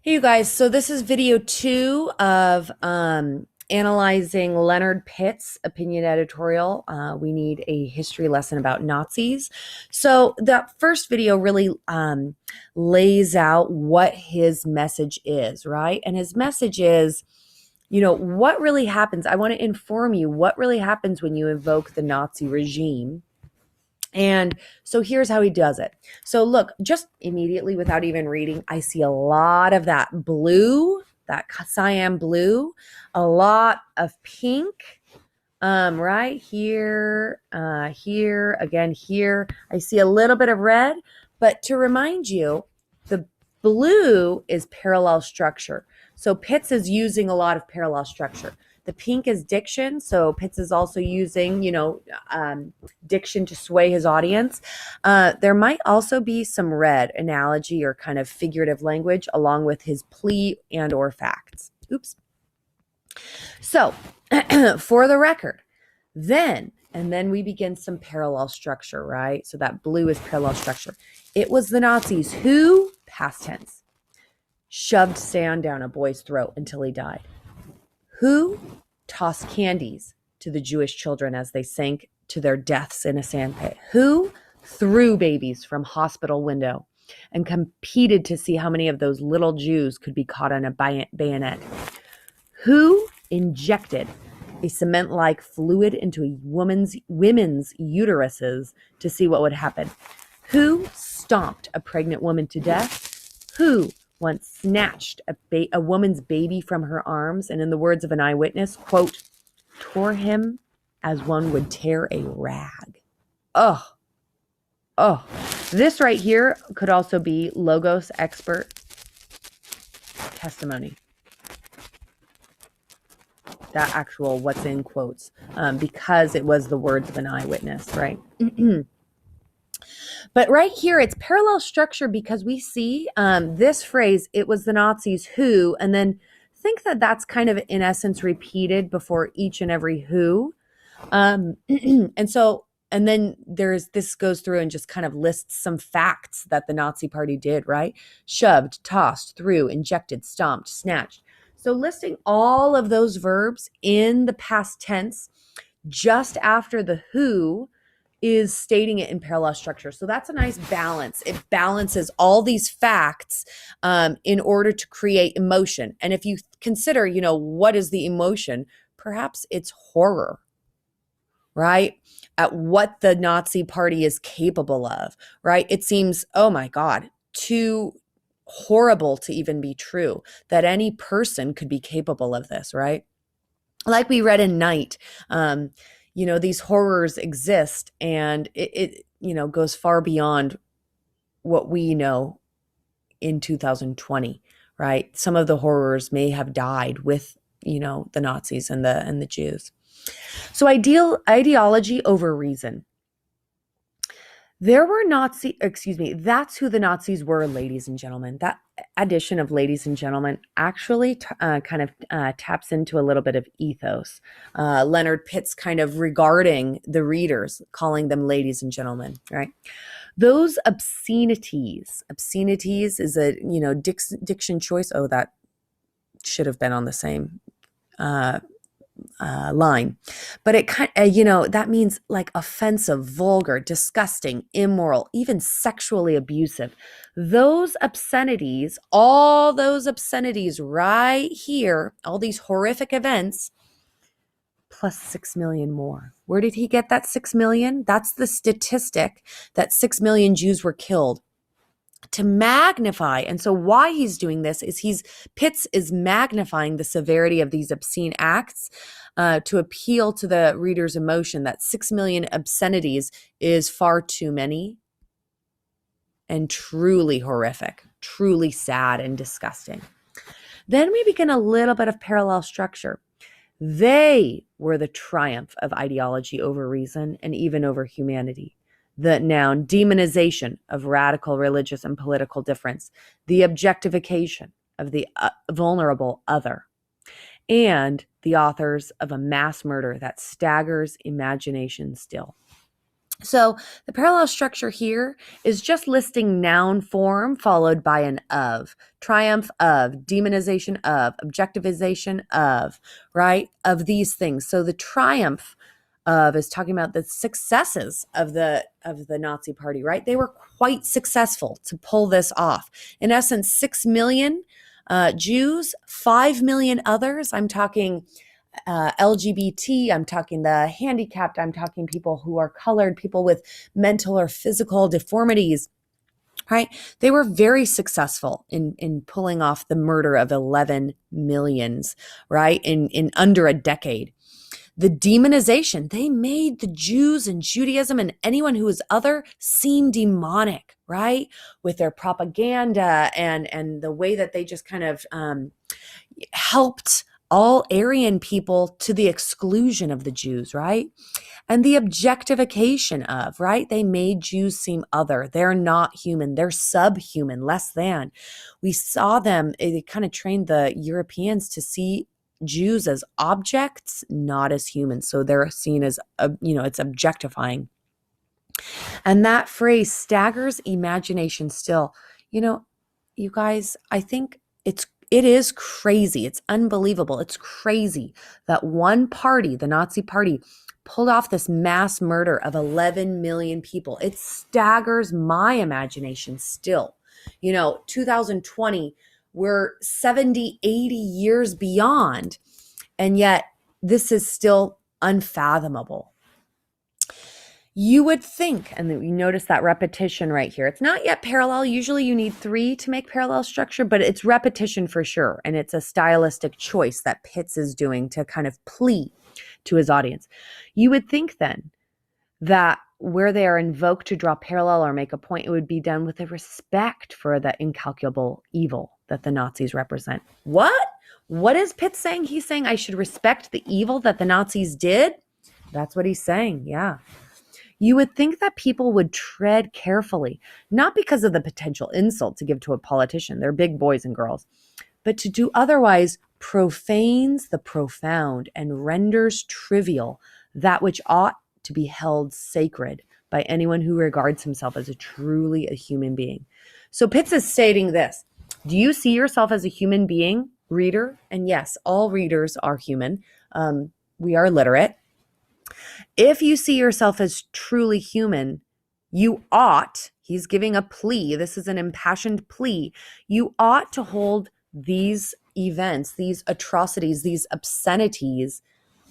Hey, you guys. So this is video 2 of analyzing Leonard Pitt's opinion editorial. We need a history lesson about Nazis. So that first video really lays out what his message is, right? And his message is, what really happens. I want to inform you what really happens when you invoke the Nazi regime. And so here's how he does it. So look, just immediately without even reading, I see a lot of that blue, that cyan blue, a lot of pink, right here, here, again, here. I see a little bit of red, but to remind you, the blue is parallel structure. So Pitts is using a lot of parallel structure. The pink is diction. So Pitts is also using, diction to sway his audience. There might also be some red analogy or kind of figurative language along with his plea and or facts. Oops. So for the record, then we begin some parallel structure, right? So that blue is parallel structure. It was the Nazis who, past tense, shoved sand down a boy's throat until he died. Who tossed candies to the Jewish children as they sank to their deaths in a sandpit? Who threw babies from hospital window and competed to see how many of those little Jews could be caught on a bayonet? Who injected a cement-like fluid into a women's uteruses to see what would happen? Who stomped a pregnant woman to death? Who once snatched a woman's baby from her arms and, in the words of an eyewitness, quote, tore him as one would tear a rag? Oh, this right here could also be Logos expert testimony. That actual what's in quotes, because it was the words of an eyewitness, right? But right here, it's parallel structure because we see this phrase, it was the Nazis who, and then think that that's kind of in essence repeated before each and every who. And then this goes through and just kind of lists some facts that the Nazi party did, right? Shoved, tossed, threw, injected, stomped, snatched. So listing all of those verbs in the past tense just after the who is stating it in parallel structure. So that's a nice balance. It balances all these facts in order to create emotion. And if you consider, what is the emotion? Perhaps it's horror, right? At what the Nazi party is capable of, right? It seems, oh my God, too horrible to even be true that any person could be capable of this, right? Like we read in Night, these horrors exist, and it goes far beyond what we know in 2020, right? Some of the horrors may have died with, the Nazis and the Jews. So ideology over reason. That's who the Nazis were, ladies and gentlemen. That addition of ladies and gentlemen actually taps into a little bit of ethos. Leonard Pitt's kind of regarding the readers, calling them ladies and gentlemen, right? Those obscenities is a, diction choice. Oh, that should have been on the same line, but it that means like offensive, vulgar, disgusting, immoral, even sexually abusive. Those obscenities, all those obscenities right here, all these horrific events, plus 6 million more. Where did he get that 6 million? That's the statistic that 6 million Jews were killed. To magnify. And so why he's doing this is Pitts is magnifying the severity of these obscene acts to appeal to the reader's emotion that 6 million obscenities is far too many and truly horrific, truly sad and disgusting. Then we begin a little bit of parallel structure. They were the triumph of ideology over reason and even over humanity. The noun demonization of radical religious and political difference, the objectification of the vulnerable other, and the authors of a mass murder that staggers imagination still. So the parallel structure here is just listing noun form followed by an of, triumph of, demonization of, objectivization of, right? Of these things. So the triumph of is talking about the successes of the Nazi party, right? They were quite successful to pull this off. In essence, 6 million Jews, 5 million others. I'm talking LGBT, I'm talking the handicapped, I'm talking people who are colored, people with mental or physical deformities, right? They were very successful in pulling off the murder of 11 millions, right? In under a decade. The demonization, they made the Jews and Judaism and anyone who is other seem demonic, right? With their propaganda and the way that they just kind of helped all Aryan people to the exclusion of the Jews, right? And the objectification of, right? They made Jews seem other. They're not human. They're subhuman, less than. We saw them, they kind of trained the Europeans to see Jews as objects, not as humans. So they're seen as, it's objectifying. And that phrase staggers imagination still. You guys, I think it is crazy. It's unbelievable. It's crazy that one party, the Nazi party, pulled off this mass murder of 11 million people. It staggers my imagination still. 2020, we're 70, 80 years beyond, and yet this is still unfathomable. You would think, and you notice that repetition right here. It's not yet parallel. Usually you need 3 to make parallel structure, but it's repetition for sure. And it's a stylistic choice that Pitts is doing to kind of plead to his audience. You would think then that where they are invoked to draw parallel or make a point, it would be done with a respect for the incalculable evil that the Nazis represent. What? What is Pitts saying? He's saying I should respect the evil that the Nazis did? That's what he's saying, yeah. You would think that people would tread carefully, not because of the potential insult to give to a politician, they're big boys and girls, but to do otherwise profanes the profound and renders trivial that which ought to be held sacred by anyone who regards himself as truly a human being. So Pitts is stating this: do you see yourself as a human being, reader? And yes, all readers are human. We are literate. If you see yourself as truly human, you ought, he's giving a plea, this is an impassioned plea, you ought to hold these events, these atrocities, these obscenities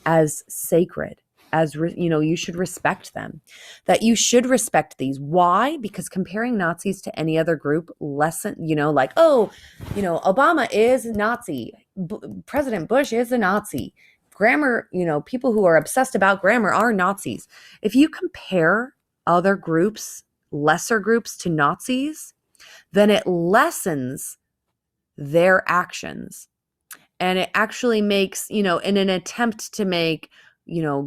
as sacred, as, you should respect them, that you should respect these. Why? Because comparing Nazis to any other group Obama is a Nazi, President Bush is a Nazi. Grammar, people who are obsessed about grammar are Nazis. If you compare other groups, lesser groups to Nazis, then it lessens their actions. And it actually makes, in an attempt to make,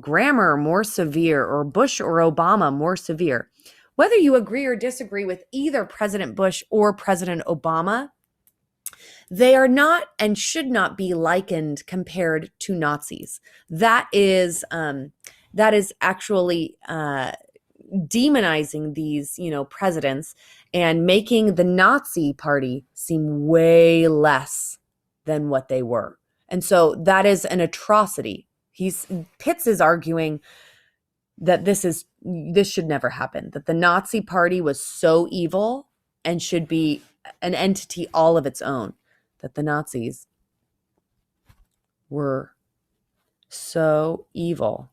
grammar more severe or Bush or Obama more severe. Whether you agree or disagree with either President Bush or President Obama, they are not and should not be likened compared to Nazis. That is actually demonizing these, presidents and making the Nazi party seem way less than what they were. And so that is an atrocity. Pitts is arguing that this should never happen, that the Nazi party was so evil and should be an entity all of its own, that the Nazis were so evil,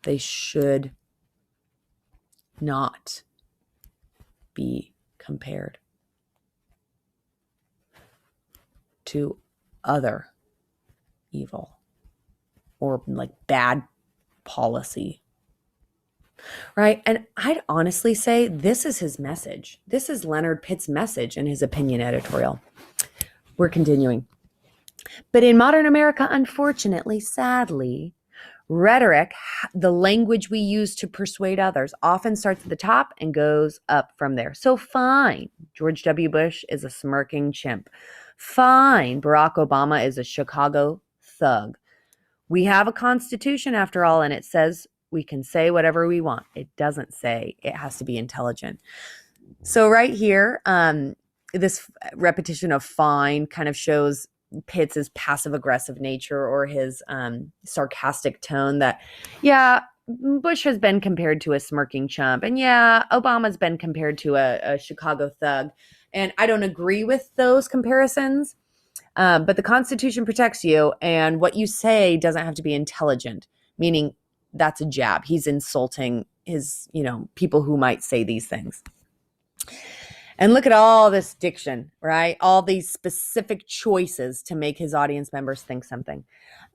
they should not be compared to other evil or like bad policy. Right? And I'd honestly say this is his message. This is Leonard Pitts' message in his opinion editorial. We're continuing. But in modern America, unfortunately, sadly, rhetoric, the language we use to persuade others, often starts at the top and goes up from there. So fine, George W. Bush is a smirking chimp. Fine, Barack Obama is a Chicago thug. We have a constitution after all, and it says We can say whatever we want. It doesn't say it has to be intelligent. So right here, this repetition of fine kind of shows Pitts' passive aggressive nature or his sarcastic tone that, yeah, Bush has been compared to a smirking chump. And yeah, Obama's been compared to a Chicago thug. And I don't agree with those comparisons. But the Constitution protects you, and what you say doesn't have to be intelligent, meaning that's a jab. He's insulting his, people who might say these things. And look at all this diction, right? All these specific choices to make his audience members think something.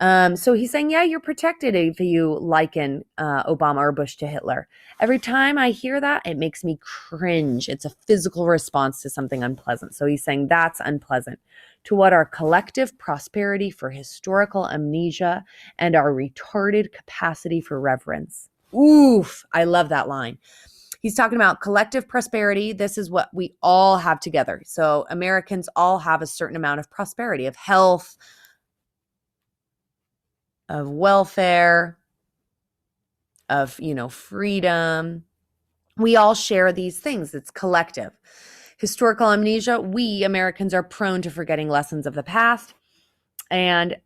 So he's saying, yeah, you're protected if you liken Obama or Bush to Hitler. Every time I hear that, it makes me cringe. It's a physical response to something unpleasant. So he's saying that's unpleasant. To what our collective prosperity for historical amnesia and our retarded capacity for reverence. Oof, I love that line. He's talking about collective prosperity. This is what we all have together. So Americans all have a certain amount of prosperity, of health, of welfare, of, freedom. We all share these things. It's collective. Historical amnesia. We Americans are prone to forgetting lessons of the past. And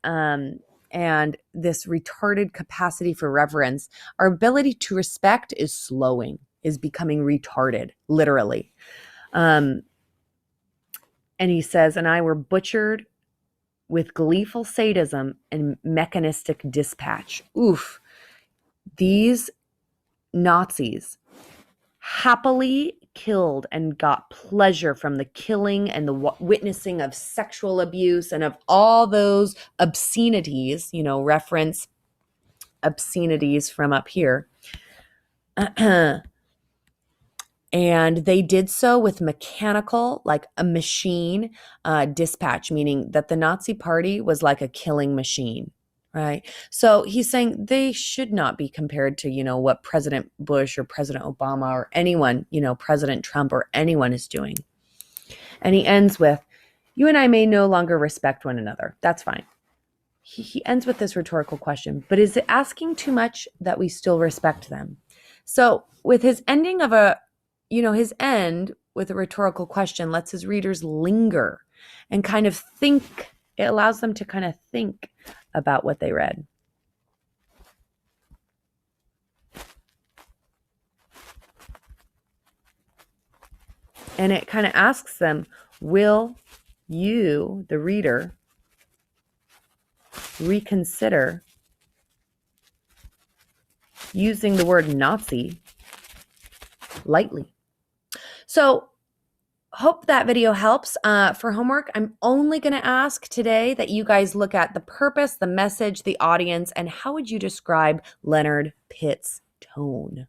this retarded capacity for reverence, our ability to respect is becoming retarded, literally. And he says, and I were butchered with gleeful sadism and mechanistic dispatch. Oof. These Nazis happily killed and got pleasure from the killing and the witnessing of sexual abuse and of all those obscenities, reference obscenities from up here. And they did so with mechanical, like a machine, dispatch, meaning that the Nazi party was like a killing machine, right? So he's saying they should not be compared to, what President Bush or President Obama or anyone, President Trump or anyone is doing. And he ends with, you and I may no longer respect one another. That's fine. He ends with this rhetorical question, but is it asking too much that we still respect them? So with his ending of his end with a rhetorical question lets his readers linger and kind of think. It allows them to kind of think about what they read. And it kind of asks them, will you, the reader, reconsider using the word Nazi lightly? So hope that video helps. For homework, I'm only going to ask today that you guys look at the purpose, the message, the audience, and how would you describe Leonard Pitts' tone?